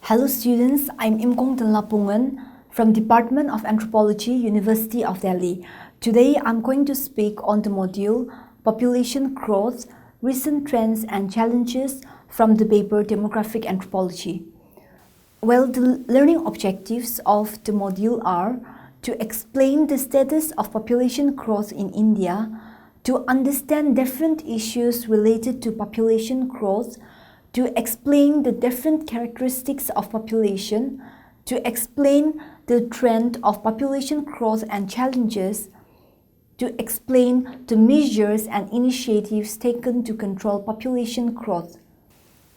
Hello students, I'm Imkong Lapungan from Department of Anthropology, University of Delhi. Today I'm going to speak on the module Population Growth, Recent Trends and Challenges from the paper Demographic Anthropology. Well, the learning objectives of the module are to explain the status of population growth in India, to understand different issues related to population growth, to explain the different characteristics of population, to explain the trend of population growth and challenges, to explain the measures and initiatives taken to control population growth.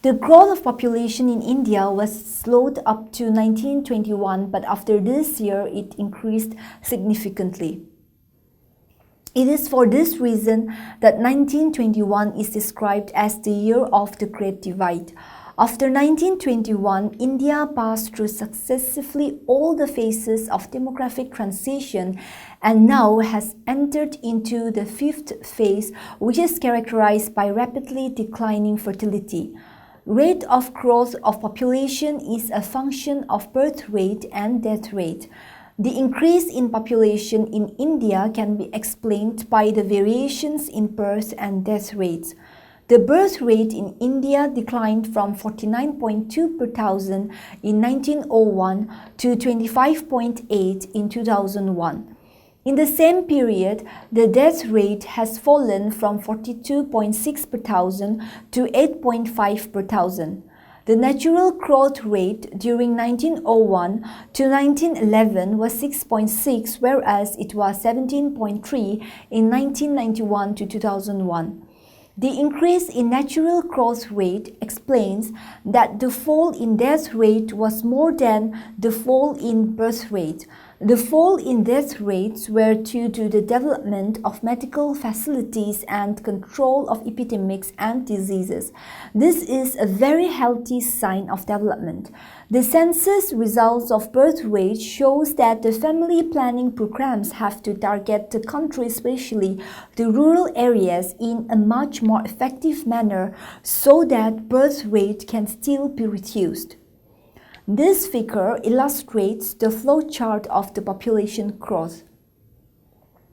The growth of population in India was slowed up to 1921, but after this year it increased significantly. It is for this reason that 1921 is described as the year of the Great Divide. After 1921, India passed through successively all the phases of demographic transition and now has entered into the fifth phase, which is characterized by rapidly declining fertility. Rate of growth of population is a function of birth rate and death rate. The increase in population in India can be explained by the variations in birth and death rates. The birth rate in India declined from 49.2 per thousand in 1901 to 25.8 in 2001. In the same period, the death rate has fallen from 42.6 per thousand to 8.5 per thousand. The natural growth rate during 1901 to 1911 was 6.6, whereas it was 17.3 in 1991 to 2001. The increase in natural growth rate explains that the fall in death rate was more than the fall in birth rate. The fall in death rates were due to the development of medical facilities and control of epidemics and diseases. This is a very healthy sign of development. The census results of birth rate shows that the family planning programs have to target the country, especially the rural areas, in a much more effective manner so that birth rate can still be reduced. This figure illustrates the flow chart of the population growth.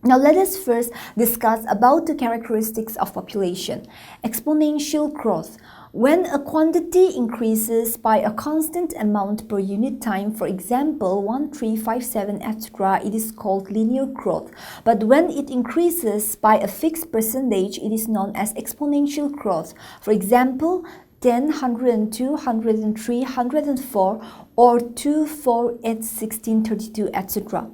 Now let us first discuss about the characteristics of population. Exponential growth. When a quantity increases by a constant amount per unit time, for example 1, 3, 5, 7, etc., it is called linear growth. But when it increases by a fixed percentage, it is known as exponential growth. For example, 10, 102, 103, 104, or 2, 4, 8, 16, 32, etc.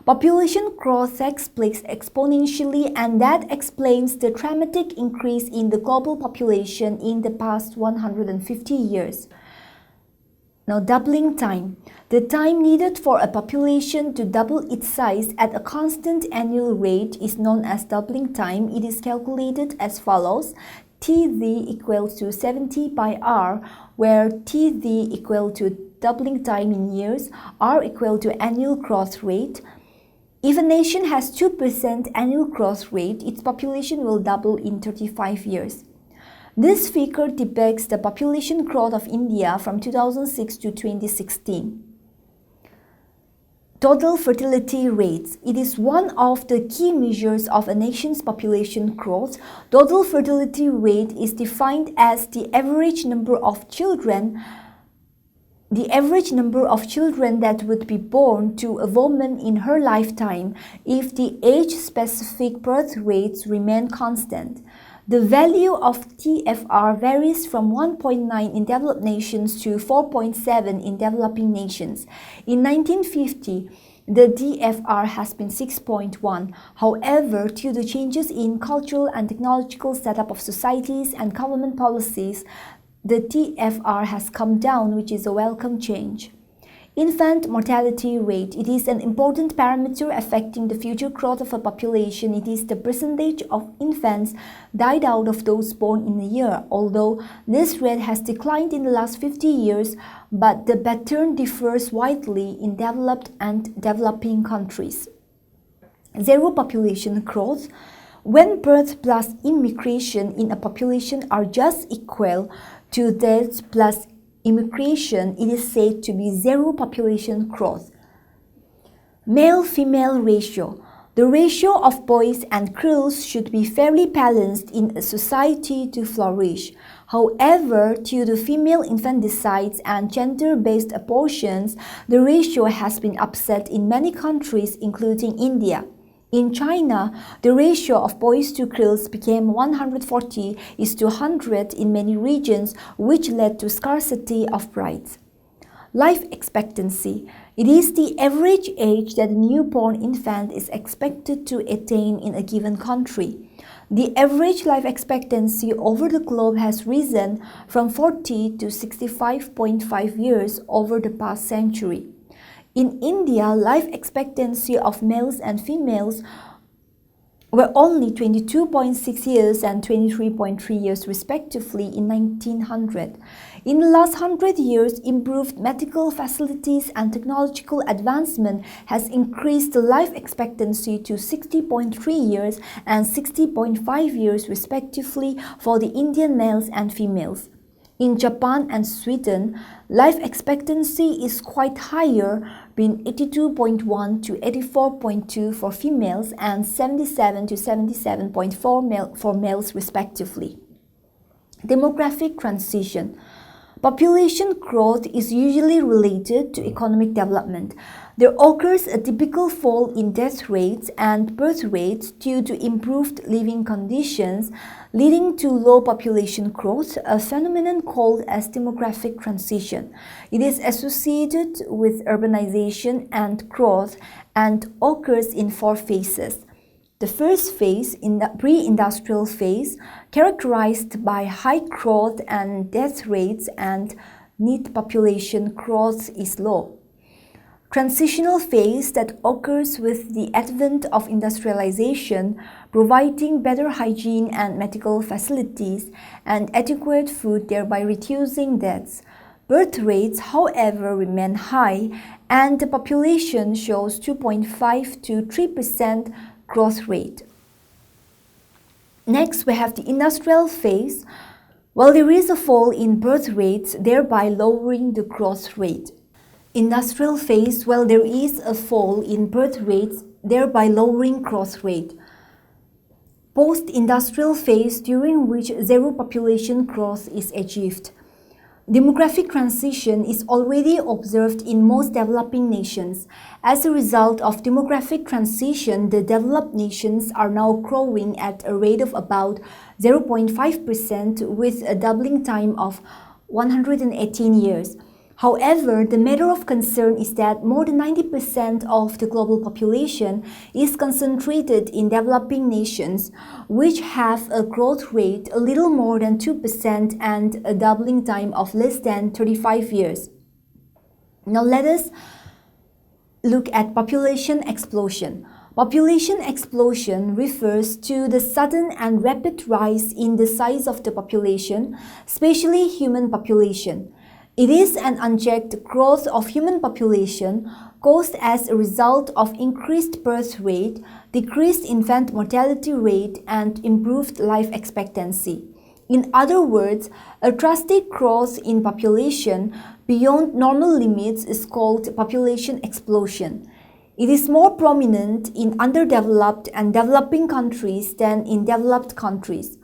Population growth takes place exponentially, and that explains the dramatic increase in the global population in the past 150 years. Now, doubling time. The time needed for a population to double its size at a constant annual rate is known as doubling time. It is calculated as follows. Tz equals to 70 by r, where Tz equal to doubling time in years, r equal to annual growth rate. If a nation has 2% annual growth rate, its population will double in 35 years. This figure depicts the population growth of India from 2006 to 2016. Total fertility rates. It is one of the key measures of a nation's population growth. Total fertility rate is defined as the average number of children that would be born to a woman in her lifetime if the age-specific birth rates remain constant. The value of TFR varies from 1.9 in developed nations to 4.7 in developing nations. In 1950, the DFR has been 6.1. However, due to changes in cultural and technological setup of societies and government policies, the TFR has come down, which is a welcome change. Infant mortality rate. It is an important parameter affecting the future growth of a population. It is the percentage of infants died out of those born in a year. Although this rate has declined in the last 50 years, but the pattern differs widely in developed and developing countries. Zero population growth. When birth plus immigration in a population are just equal to death plus immigration, it is said to be zero population growth. Male-female ratio. The ratio of boys and girls should be fairly balanced in a society to flourish. However, due to female infanticides and gender-based abortions, the ratio has been upset in many countries, including India. In China, the ratio of boys to girls became 140:100 in many regions, which led to scarcity of brides. Life expectancy. It is the average age that a newborn infant is expected to attain in a given country. The average life expectancy over the globe has risen from 40 to 65.5 years over the past century. In India, life expectancy of males and females were only 22.6 years and 23.3 years respectively in 1900. In the last 100 years, improved medical facilities and technological advancement has increased the life expectancy to 60.3 years and 60.5 years respectively for the Indian males and females. In Japan and Sweden, life expectancy is quite higher, being 82.1 to 84.2 for females and 77 to 77.4 for males respectively. Demographic transition. Population growth is usually related to economic development. There occurs a typical fall in death rates and birth rates due to improved living conditions, leading to low population growth, a phenomenon called as demographic transition. It is associated with urbanization and growth and occurs in 4 phases. The first phase, in the pre-industrial phase, characterized by high growth and death rates and net population growth is low. Transitional phase that occurs with the advent of industrialization, providing better hygiene and medical facilities and adequate food, thereby reducing deaths. Birth rates, however, remain high and the population shows 2.5 to 3% growth rate. Next, we have the industrial phase. Well, there is a fall in birth rates, thereby lowering the growth rate. Industrial phase, well, there is a fall in birth rates, thereby lowering growth rate. Post-industrial phase, during which zero population growth is achieved. Demographic transition is already observed in most developing nations. As a result of demographic transition, the developed nations are now growing at a rate of about 0.5% with a doubling time of 118 years. However, the matter of concern is that more than 90% of the global population is concentrated in developing nations, which have a growth rate a little more than 2% and a doubling time of less than 35 years. Now let us look at population explosion. Population explosion refers to the sudden and rapid rise in the size of the population, especially human population. It is an unchecked growth of human population caused as a result of increased birth rate, decreased infant mortality rate, and improved life expectancy. In other words, a drastic growth in population beyond normal limits is called population explosion. It is more prominent in underdeveloped and developing countries than in developed countries.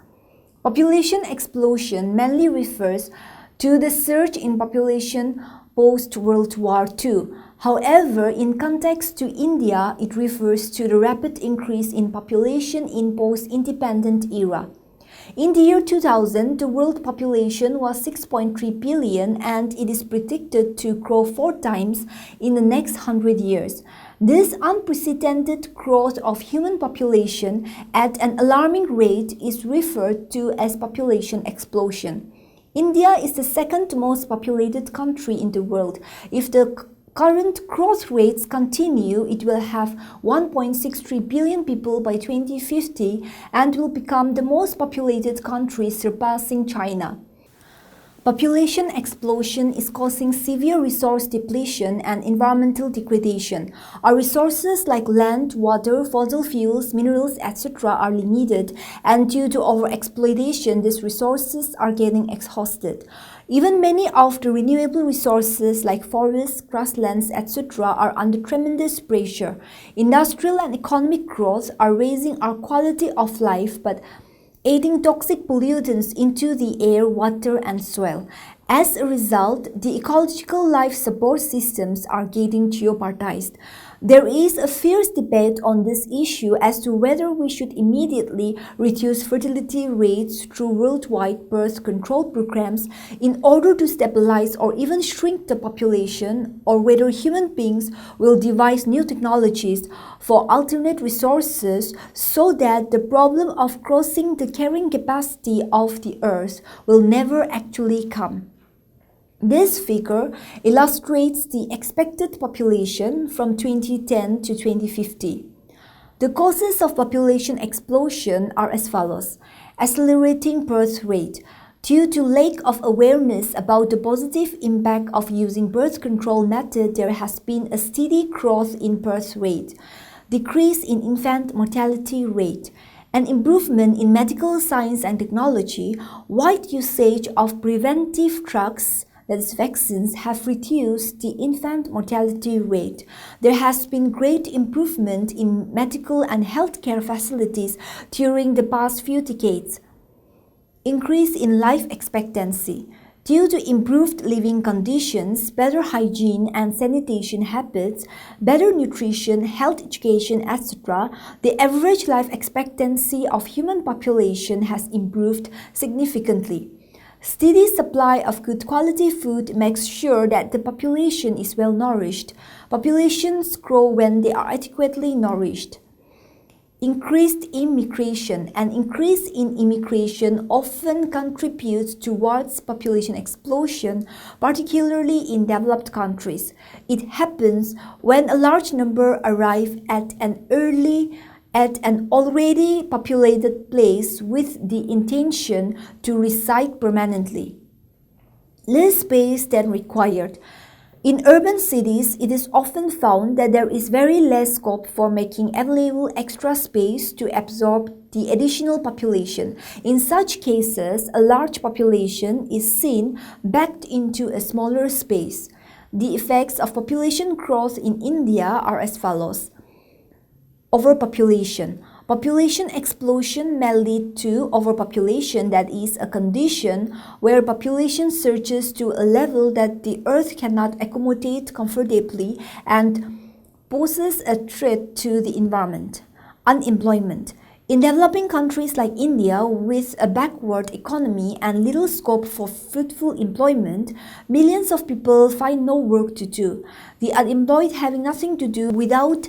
Population explosion mainly refers to the surge in population post-World War II. However, in context to India, it refers to the rapid increase in population in post-independent era. In the year 2000, the world population was 6.3 billion and it is predicted to grow 4 times in the next 100 years. This unprecedented growth of human population at an alarming rate is referred to as population explosion. India is the second most populated country in the world. If the current growth rates continue, it will have 1.63 billion people by 2050 and will become the most populated country, surpassing China. Population explosion is causing severe resource depletion and environmental degradation. Our resources like land, water, fossil fuels, minerals, etc. are limited, and due to overexploitation, these resources are getting exhausted. Even many of the renewable resources like forests, grasslands, etc. are under tremendous pressure. Industrial and economic growth are raising our quality of life, but adding toxic pollutants into the air, water, and soil. As a result, the ecological life support systems are getting jeopardized. There is a fierce debate on this issue as to whether we should immediately reduce fertility rates through worldwide birth control programs in order to stabilize or even shrink the population, or whether human beings will devise new technologies for alternate resources so that the problem of crossing the carrying capacity of the earth will never actually come. This figure illustrates the expected population from 2010 to 2050. The causes of population explosion are as follows. Accelerating birth rate. Due to lack of awareness about the positive impact of using birth control method, there has been a steady growth in birth rate, decrease in infant mortality rate, an improvement in medical science and technology, wide usage of preventive drugs, that is, vaccines, have reduced the infant mortality rate. There has been great improvement in medical and healthcare facilities during the past few decades. Increase in life expectancy. Due to improved living conditions, better hygiene and sanitation habits, better nutrition, health education, etc., the average life expectancy of human population has improved significantly. Steady supply of good quality food makes sure that the population is well nourished. Populations grow when they are adequately nourished. Increased immigration. An increase in immigration often contributes towards population explosion, particularly in developed countries. It happens when a large number arrive at an already populated place with the intention to reside permanently. Less space than required. In urban cities, it is often found that there is very less scope for making available extra space to absorb the additional population. In such cases, a large population is seen backed into a smaller space. The effects of population growth in India are as follows. Overpopulation. Population explosion may lead to overpopulation, that is, a condition where population surges to a level that the earth cannot accommodate comfortably and poses a threat to the environment. Unemployment. In developing countries like India, with a backward economy and little scope for fruitful employment, millions of people find no work to do. The unemployed, having nothing to do without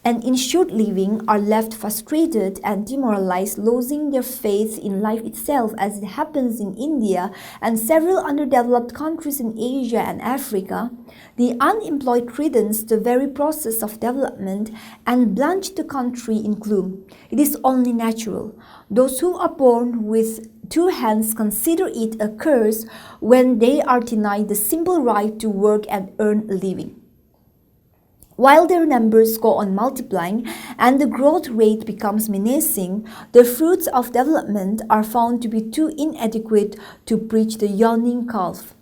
an insured living, are left frustrated and demoralized, losing their faith in life itself, as it happens in India and several underdeveloped countries in Asia and Africa. The unemployed threatens the very process of development and plunge the country in gloom. It is only natural. Those who are born with two hands consider it a curse when they are denied the simple right to work and earn a living. While their numbers go on multiplying and the growth rate becomes menacing, the fruits of development are found to be too inadequate to bridge the yawning gulf.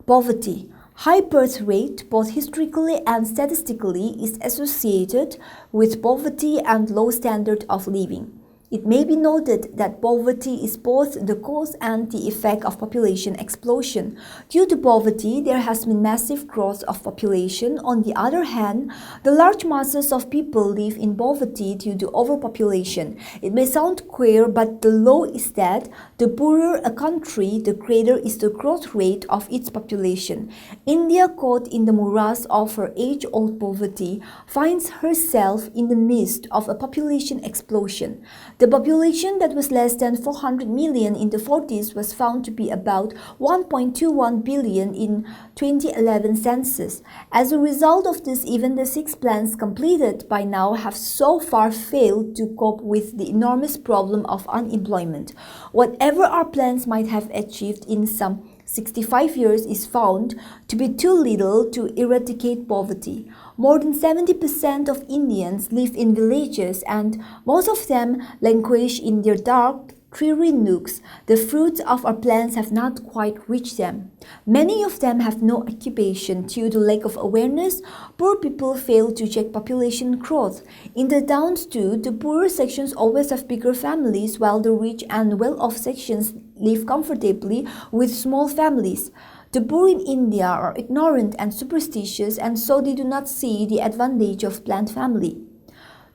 Poverty. High birth rate, both historically and statistically, is associated with poverty and low standard of living. It may be noted that poverty is both the cause and the effect of population explosion. Due to poverty, there has been massive growth of population. On the other hand, the large masses of people live in poverty due to overpopulation. It may sound queer, but the law is that the poorer a country, the greater is the growth rate of its population. India, caught in the morass of her age-old poverty, finds herself in the midst of a population explosion. The population that was less than 400 million in the 40s was found to be about 1.21 billion in 2011 census. As a result of this, even the 6 plans completed by now have so far failed to cope with the enormous problem of unemployment. Whatever our plans might have achieved in some 65 years is found to be too little to eradicate poverty. More than 70% of Indians live in villages, and most of them languish in their dark, dreary nooks. The fruits of our plans have not quite reached them. Many of them have no occupation due to lack of awareness. Poor people fail to check population growth. In the Downs too, the poorer sections always have bigger families, while the rich and well-off sections live comfortably with small families. The poor in India are ignorant and superstitious, and so they do not see the advantage of planned family.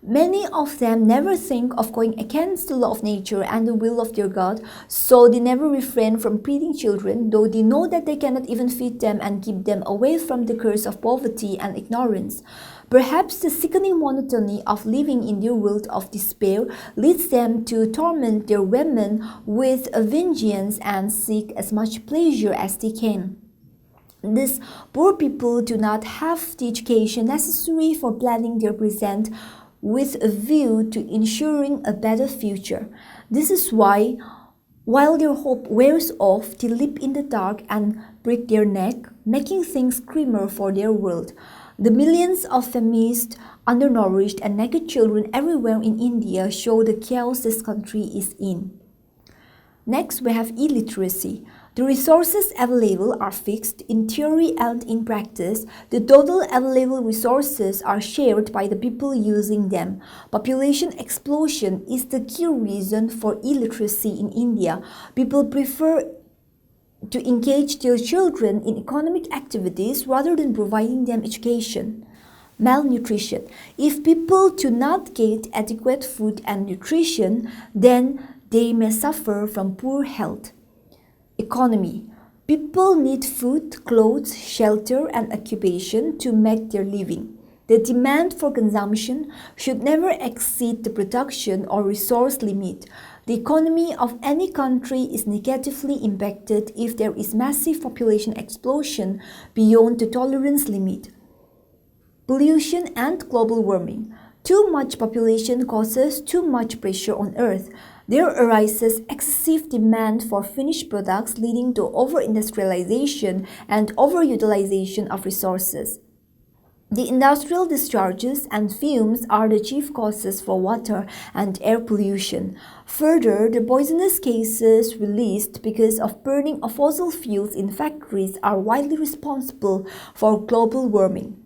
Many of them never think of going against the law of nature and the will of their God, so they never refrain from breeding children, though they know that they cannot even feed them and keep them away from the curse of poverty and ignorance. Perhaps the sickening monotony of living in their world of despair leads them to torment their women with a vengeance and seek as much pleasure as they can. These poor people do not have the education necessary for planning their present with a view to ensuring a better future. This is why, while their hope wears off, they leap in the dark and break their neck, making things grimmer for their world. The millions of famished, undernourished, and naked children everywhere in India show the chaos this country is in. Next, we have illiteracy. The resources available are fixed in theory and in practice. The total available resources are shared by the people using them. Population explosion is the key reason for illiteracy in India. People prefer to engage their children in economic activities rather than providing them education. Malnutrition. If people do not get adequate food and nutrition, then they may suffer from poor health. Economy. People need food, clothes, shelter, and occupation to make their living. The demand for consumption should never exceed the production or resource limit. The economy of any country is negatively impacted if there is massive population explosion beyond the tolerance limit. Pollution and global warming. Too much population causes too much pressure on Earth. There arises excessive demand for finished products, leading to over-industrialization and overutilization of resources. The industrial discharges and fumes are the chief causes for water and air pollution. Further, the poisonous gases released because of burning of fossil fuels in factories are widely responsible for global warming.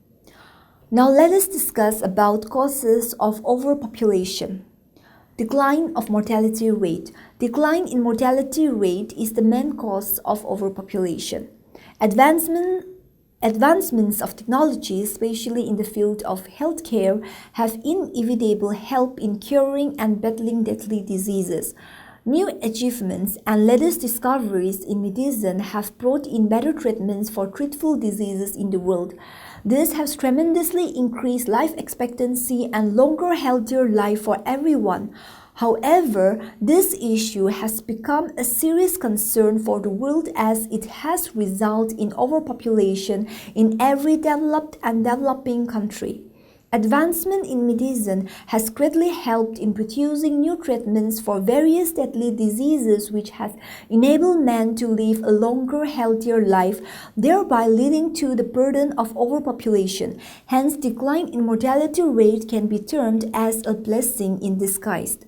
Now let us discuss about causes of overpopulation. Decline of mortality rate. Decline in mortality rate is the main cause of overpopulation. Advancements of technology, especially in the field of healthcare, have inevitable help in curing and battling deadly diseases. New achievements and latest discoveries in medicine have brought in better treatments for treatful diseases in the world. This has tremendously increased life expectancy and longer, healthier life for everyone. However, this issue has become a serious concern for the world as it has resulted in overpopulation in every developed and developing country. Advancement in medicine has greatly helped in producing new treatments for various deadly diseases which has enabled man to live a longer, healthier life, thereby leading to the burden of overpopulation. Hence, decline in mortality rate can be termed as a blessing in disguise.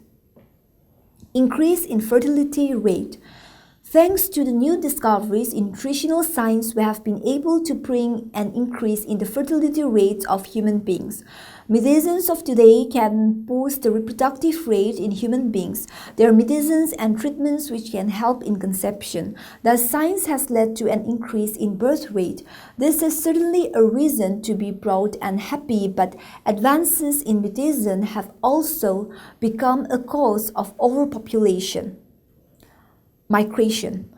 Increase in fertility rate. Thanks to the new discoveries in nutritional science, we have been able to bring an increase in the fertility rates of human beings. Medicines of today can boost the reproductive rate in human beings. There are medicines and treatments which can help in conception. Thus, science has led to an increase in birth rate. This is certainly a reason to be proud and happy, but advances in medicine have also become a cause of overpopulation. Migration.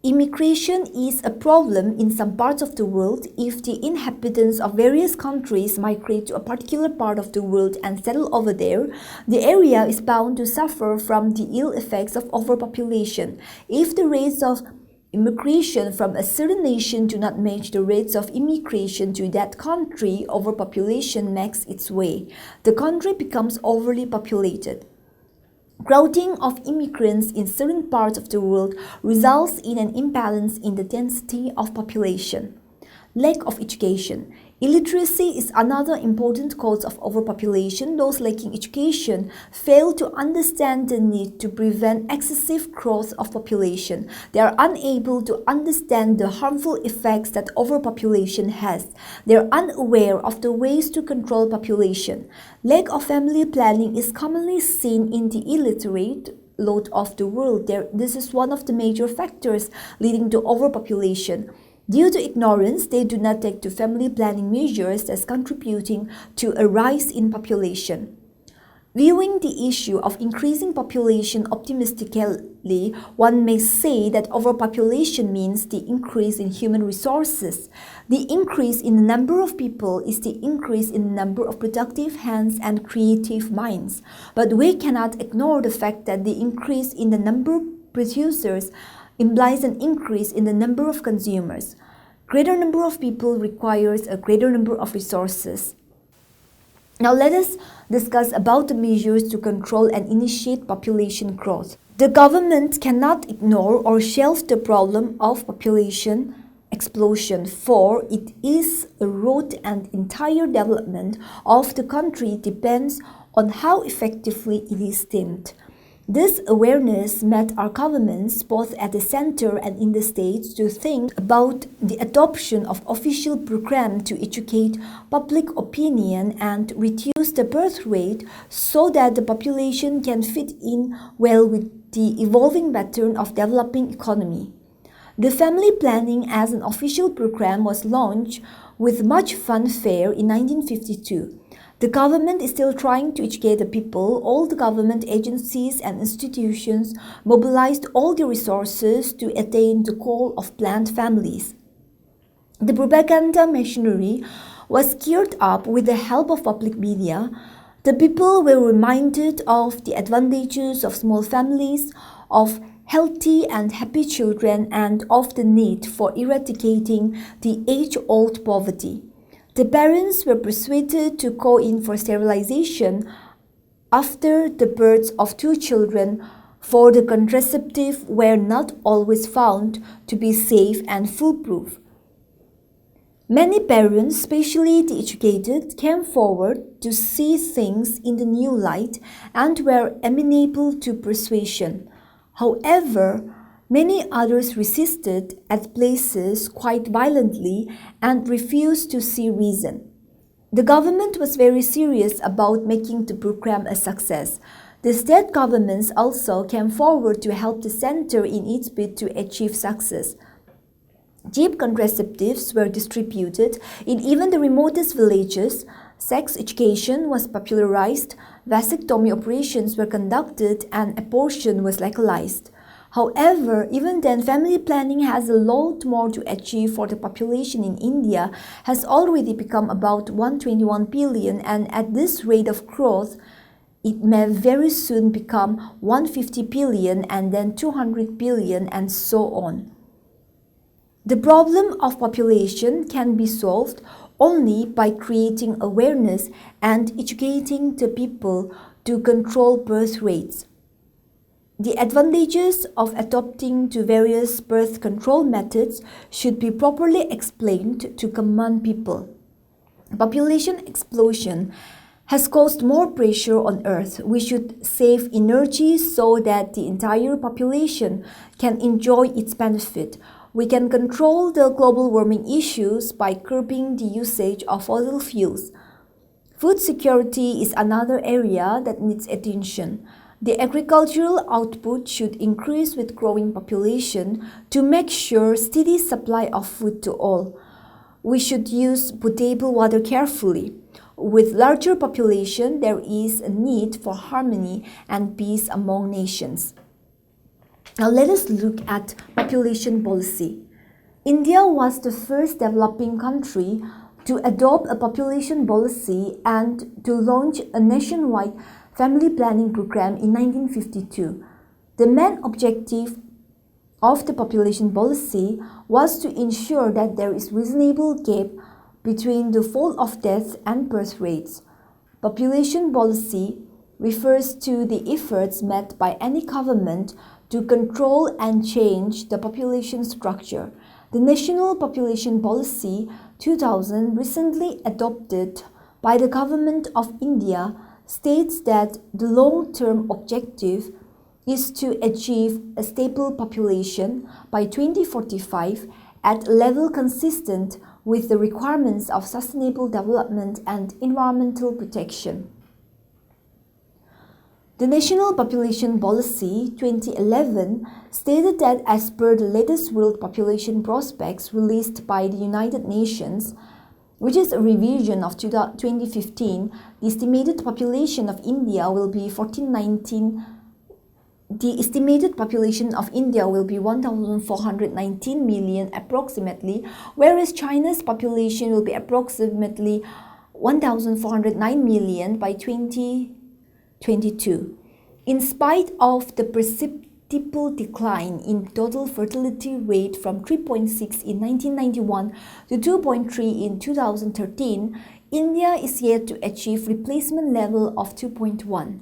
Immigration is a problem in some parts of the world. If the inhabitants of various countries migrate to a particular part of the world and settle over there, the area is bound to suffer from the ill effects of overpopulation. If the rates of immigration from a certain nation do not match the rates of immigration to that country, overpopulation makes its way. The country becomes overly populated. Crowding of immigrants in certain parts of the world results in an imbalance in the density of population. Lack of education. Illiteracy is another important cause of overpopulation. Those lacking education fail to understand the need to prevent excessive growth of population. They are unable to understand the harmful effects that overpopulation has. They are unaware of the ways to control population. Lack of family planning is commonly seen in the illiterate lot of the world. This is one of the major factors leading to overpopulation. Due to ignorance, they do not take to family planning measures as contributing to a rise in population. Viewing the issue of increasing population optimistically, one may say that overpopulation means the increase in human resources. The increase in the number of people is the increase in the number of productive hands and creative minds. But we cannot ignore the fact that the increase in the number of producers implies an increase in the number of consumers. Greater number of people requires a greater number of resources. Now let us discuss about the measures to control and initiate population growth. The government cannot ignore or shelve the problem of population explosion, for it is a road and entire development of the country depends on how effectively it is stemmed. This awareness made our governments, both at the center and in the states, to think about the adoption of official programs to educate public opinion and reduce the birth rate so that the population can fit in well with the evolving pattern of developing economy. The family planning as an official program was launched with much fanfare in 1952. The government is still trying to educate the people. All the government agencies and institutions mobilized all the resources to attain the goal of planned families. The propaganda machinery was geared up with the help of public media. The people were reminded of the advantages of small families, of healthy and happy children, and of the need for eradicating the age-old poverty. The parents were persuaded to go in for sterilization after the birth of 2 children, for the contraceptives were not always found to be safe and foolproof. Many parents, especially the educated, came forward to see things in the new light and were amenable to persuasion. However, many others resisted at places quite violently and refused to see reason. The government was very serious about making the program a success. The state governments also came forward to help the center in its bid to achieve success. Cheap contraceptives were distributed in even the remotest villages. Sex education was popularized, vasectomy operations were conducted, and abortion was legalized. However, even then, family planning has a lot more to achieve, for the population in India has already become about 121 billion, and at this rate of growth, it may very soon become 150 billion and then 200 billion and so on. The problem of population can be solved only by creating awareness and educating the people to control birth rates. The advantages of adopting to various birth control methods should be properly explained to common people. Population explosion has caused more pressure on Earth. We should save energy so that the entire population can enjoy its benefit. We can control the global warming issues by curbing the usage of fossil fuels. Food security is another area that needs attention. The agricultural output should increase with growing population to make sure steady supply of food to all. We should use potable water carefully. With larger population, there is a need for harmony and peace among nations. Now let us look at population policy. India was the first developing country to adopt a population policy and to launch a nationwide family planning program in 1952. The main objective of the population policy was to ensure that there is reasonable gap between the fall of deaths and birth rates. Population policy refers to the efforts made by any government to control and change the population structure. The National Population Policy 2000, recently adopted by the Government of India, states that the long-term objective is to achieve a stable population by 2045 at a level consistent with the requirements of sustainable development and environmental protection. The National Population Policy 2011 stated that as per the latest World Population Prospects released by the United Nations, which is a revision of 2015, the estimated population of India will be 1,419 million approximately, whereas China's population will be approximately 1,409 million by 2022. In spite of the perceptible decline in total fertility rate from 3.6 in 1991 to 2.3 in 2013, India is yet to achieve replacement level of 2.1.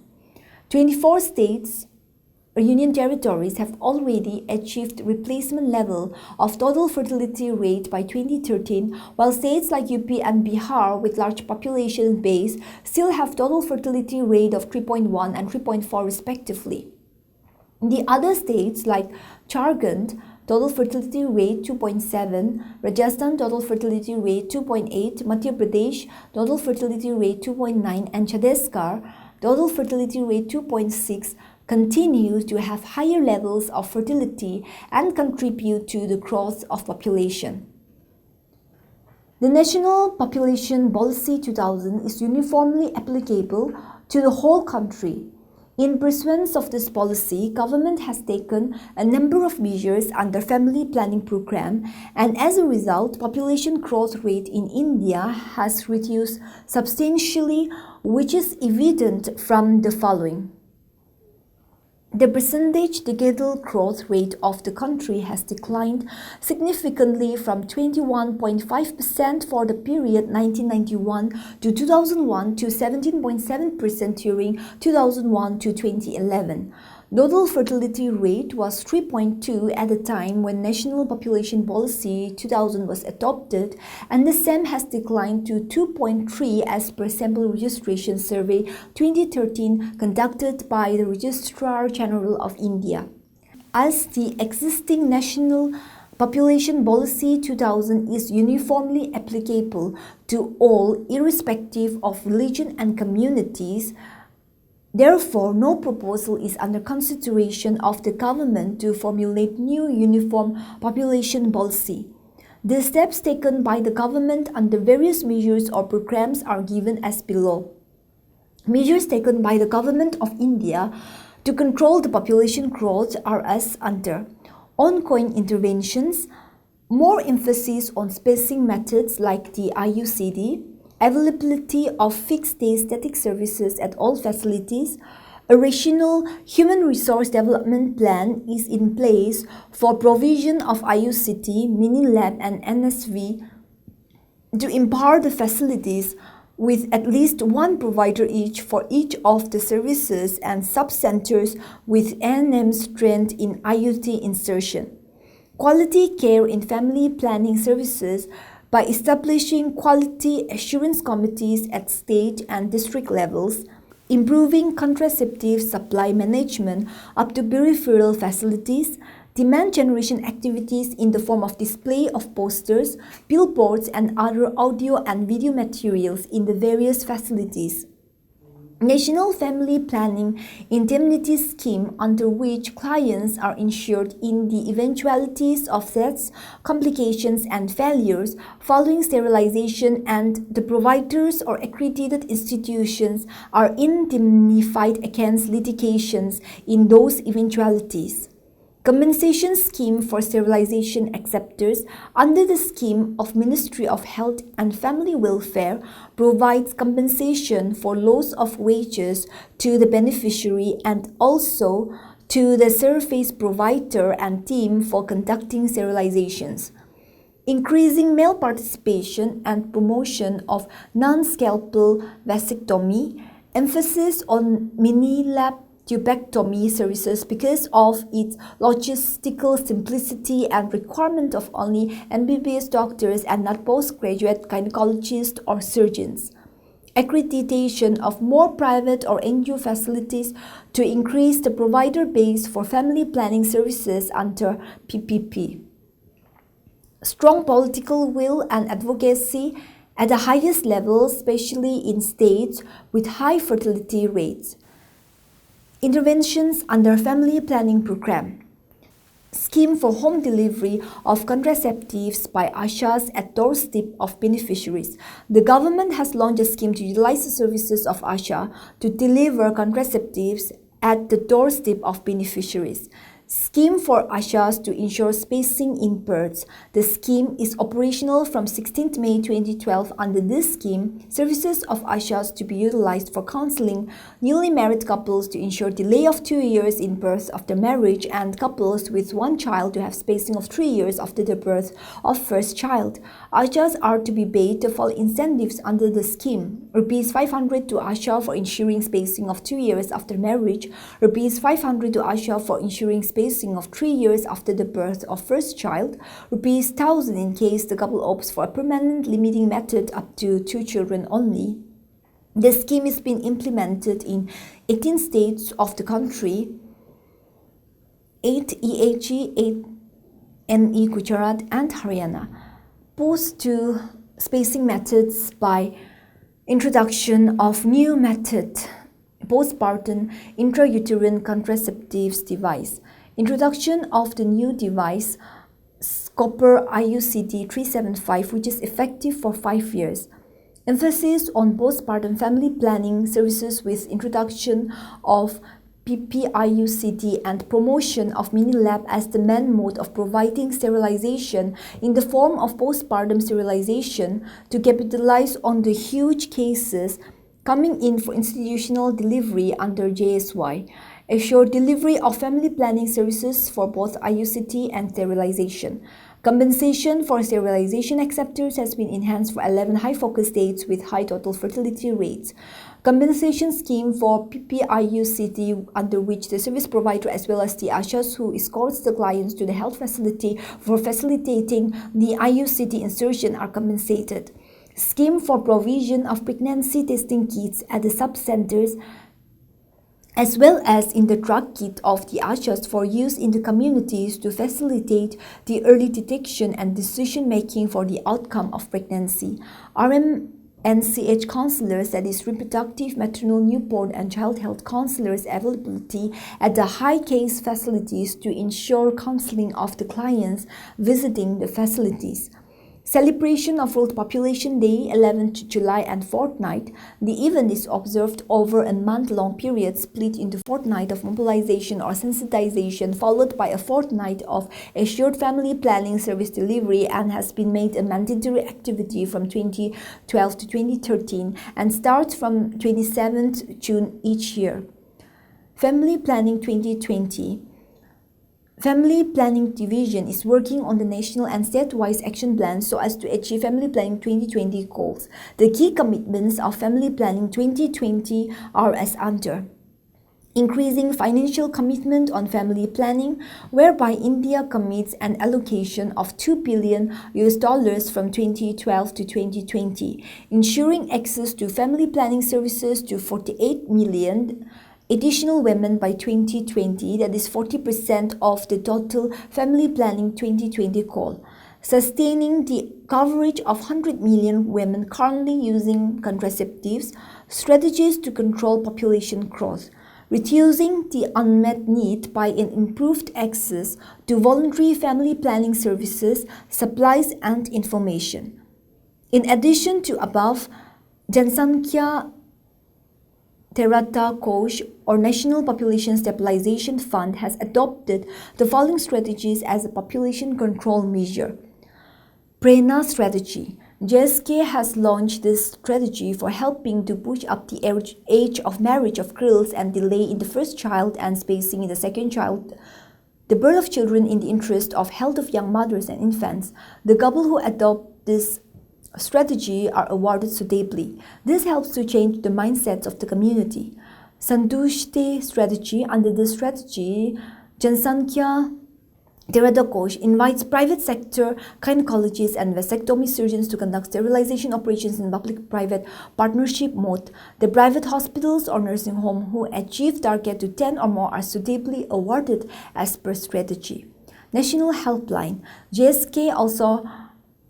24 states or union territories have already achieved replacement level of total fertility rate by 2013, while states like UP and Bihar with large population base still have total fertility rate of 3.1 and 3.4 respectively. The other states like Jharkhand, total fertility rate 2.7, Rajasthan total fertility rate 2.8, Madhya Pradesh total fertility rate 2.9, and Chhattisgarh total fertility rate 2.6 continues to have higher levels of fertility and contribute to the growth of population. The National Population Policy 2000 is uniformly applicable to the whole country. In pursuance of this policy, government has taken a number of measures under Family Planning Program, and as a result, population growth rate in India has reduced substantially, which is evident from the following. The percentage decadal growth rate of the country has declined significantly from 21.5% for the period 1991 to 2001 to 17.7% during 2001 to 2011. Total fertility rate was 3.2 at the time when National Population Policy 2000 was adopted, and the same has declined to 2.3 as per Sample Registration Survey 2013 conducted by the Registrar General of India. As the existing National Population Policy 2000 is uniformly applicable to all irrespective of religion and communities, therefore, no proposal is under consideration of the government to formulate new uniform population policy. The steps taken by the government under various measures or programs are given as below. Measures taken by the Government of India to control the population growth are as under: ongoing interventions, more emphasis on spacing methods like the IUCD, availability of fixed-day static services at all facilities. A rational human resource development plan is in place for provision of IUCD, mini-lab and NSV to empower the facilities with at least one provider each for each of the services and sub-centers with A&M strength in IUT insertion. Quality care in family planning services by establishing quality assurance committees at state and district levels, improving contraceptive supply management up to peripheral facilities, demand generation activities in the form of display of posters, billboards, and other audio and video materials in the various facilities. National Family Planning Indemnity Scheme, under which clients are insured in the eventualities of deaths, complications, and failures following sterilization, and the providers or accredited institutions are indemnified against litigations in those eventualities. Compensation scheme for sterilization acceptors under the scheme of Ministry of Health and Family Welfare provides compensation for loss of wages to the beneficiary and also to the service provider and team for conducting sterilizations. Increasing male participation and promotion of non-scalpel vasectomy emphasis on mini-lapidectomy services because of its logistical simplicity and requirement of only MBBS doctors and not postgraduate gynecologists or surgeons. Accreditation of more private or NGO facilities to increase the provider base for family planning services under PPP. Strong political will and advocacy at the highest level, especially in states with high fertility rates. Interventions under family planning program. Scheme for home delivery of contraceptives by ASHAs at doorstep of beneficiaries. The government has launched a scheme to utilize the services of ASHA to deliver contraceptives at the doorstep of beneficiaries. Scheme for ASHAs to ensure spacing in births. The scheme is operational from 16th May 2012. Under this scheme, services of ASHAs to be utilized for counseling newly married couples to ensure delay of 2 years in birth after marriage and couples with one child to have spacing of 3 years after the birth of first child. ASHAs are to be paid the following incentives under the scheme. Rupees 500 to ASHA for ensuring spacing of 2 years after marriage. Rupees 500 to ASHA for ensuring spacing of 3 years after the birth of first child, Rupees 1,000 in case the couple opts for a permanent limiting method up to 2 children only. The scheme is being implemented in 18 states of the country, 8 EAG, 8 NE Gujarat and Haryana. Post to spacing methods by introduction of new method, postpartum intrauterine contraceptives device. Introduction of the new device, copper IUCD 375, which is effective for 5 years. Emphasis on postpartum family planning services with introduction of PPIUCD and promotion of mini-lab as the main mode of providing sterilization in the form of postpartum sterilization to capitalize on the huge cases coming in for institutional delivery under JSY. Assure delivery of family planning services for both IUCD and sterilization. Compensation for sterilization acceptors has been enhanced for 11 high-focus states with high total fertility rates. Compensation scheme for PPIUCD, under which the service provider as well as the ASHAs who escorts the clients to the health facility for facilitating the IUCD insertion are compensated. Scheme for provision of pregnancy testing kits at the sub-centers as well as in the drug kit of the ASHAs for use in the communities to facilitate the early detection and decision-making for the outcome of pregnancy. RMNCH counselors, that is reproductive, maternal, newborn and child health counselors availability at the high-case facilities to ensure counseling of the clients visiting the facilities. Celebration of World Population Day, 11th July and fortnight. The event is observed over a month-long period split into fortnight of mobilization or sensitization followed by a fortnight of assured family planning service delivery and has been made a mandatory activity from 2012 to 2013 and starts from 27th June each year. Family Planning 2020. Family Planning Division is working on the national and state-wise action plans so as to achieve Family Planning 2020 goals. The key commitments of Family Planning 2020 are as under. Increasing financial commitment on family planning, whereby India commits an allocation of $2 billion from 2012 to 2020, ensuring access to family planning services to 48 million additional women by 2020, that is 40% of the total Family Planning 2020 goal. Sustaining the coverage of 100 million women currently using contraceptives, strategies to control population growth. Reducing the unmet need by an improved access to voluntary family planning services, supplies and information. In addition to above, Jansankhya Terata Kosh or National Population Stabilization Fund has adopted the following strategies as a population control measure. Prerna Strategy. JSK has launched this strategy for helping to push up the age of marriage of girls and delay in the first child and spacing in the second child, the birth of children in the interest of health of young mothers and infants. The couple who adopt this strategy are awarded suitably. This helps to change the mindsets of the community. Santushti strategy. Under this strategy, Jansankhya Teradokosh invites private sector gynecologists and vasectomy surgeons to conduct sterilization operations in public-private partnership mode. The private hospitals or nursing home who achieve target to 10 or more are suitably awarded as per strategy. National Helpline. JSK also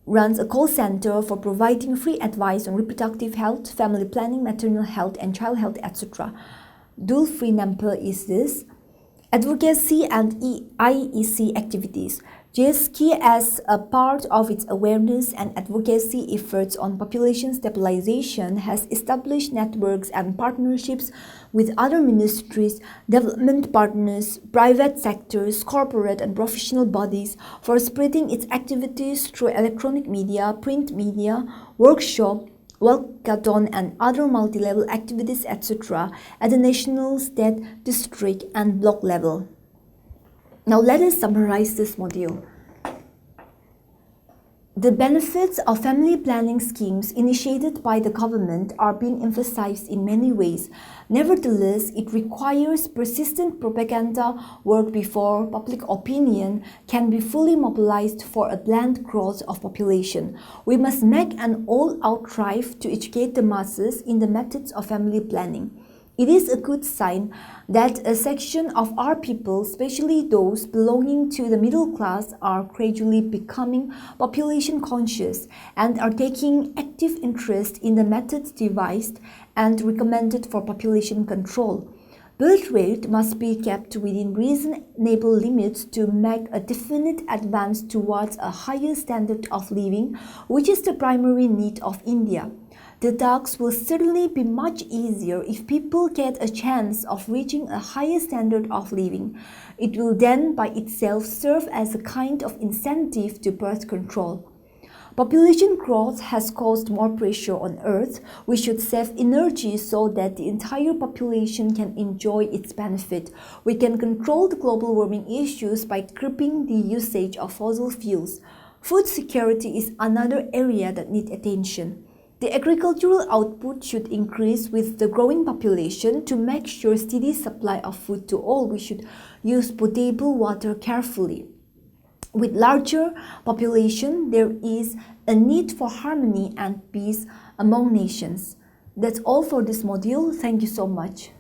runs a call center for providing free advice on reproductive health, family planning, maternal health, and child health, etc. Toll-free number is this. Advocacy and IEC activities. JSK, as a part of its awareness and advocacy efforts on population stabilization, has established networks and partnerships with other ministries, development partners, private sectors, corporate and professional bodies for spreading its activities through electronic media, print media, workshop, walkathon and other multi-level activities, etc. at the national, state, district and block level. Now let us summarize this module. The benefits of family planning schemes initiated by the government are being emphasized in many ways. Nevertheless, it requires persistent propaganda work before public opinion can be fully mobilized for a planned growth of population. We must make an all-out drive to educate the masses in the methods of family planning. It is a good sign that a section of our people, especially those belonging to the middle class, are gradually becoming population conscious and are taking active interest in the methods devised and recommended for population control. Birth rate must be kept within reasonable limits to make a definite advance towards a higher standard of living, which is the primary need of India. The task will certainly be much easier if people get a chance of reaching a higher standard of living. It will then by itself serve as a kind of incentive to birth control. Population growth has caused more pressure on Earth. We should save energy so that the entire population can enjoy its benefit. We can control the global warming issues by curbing the usage of fossil fuels. Food security is another area that needs attention. The agricultural output should increase with the growing population. To make sure steady supply of food to all, we should use potable water carefully. With larger population, there is a need for harmony and peace among nations. That's all for this module. Thank you so much.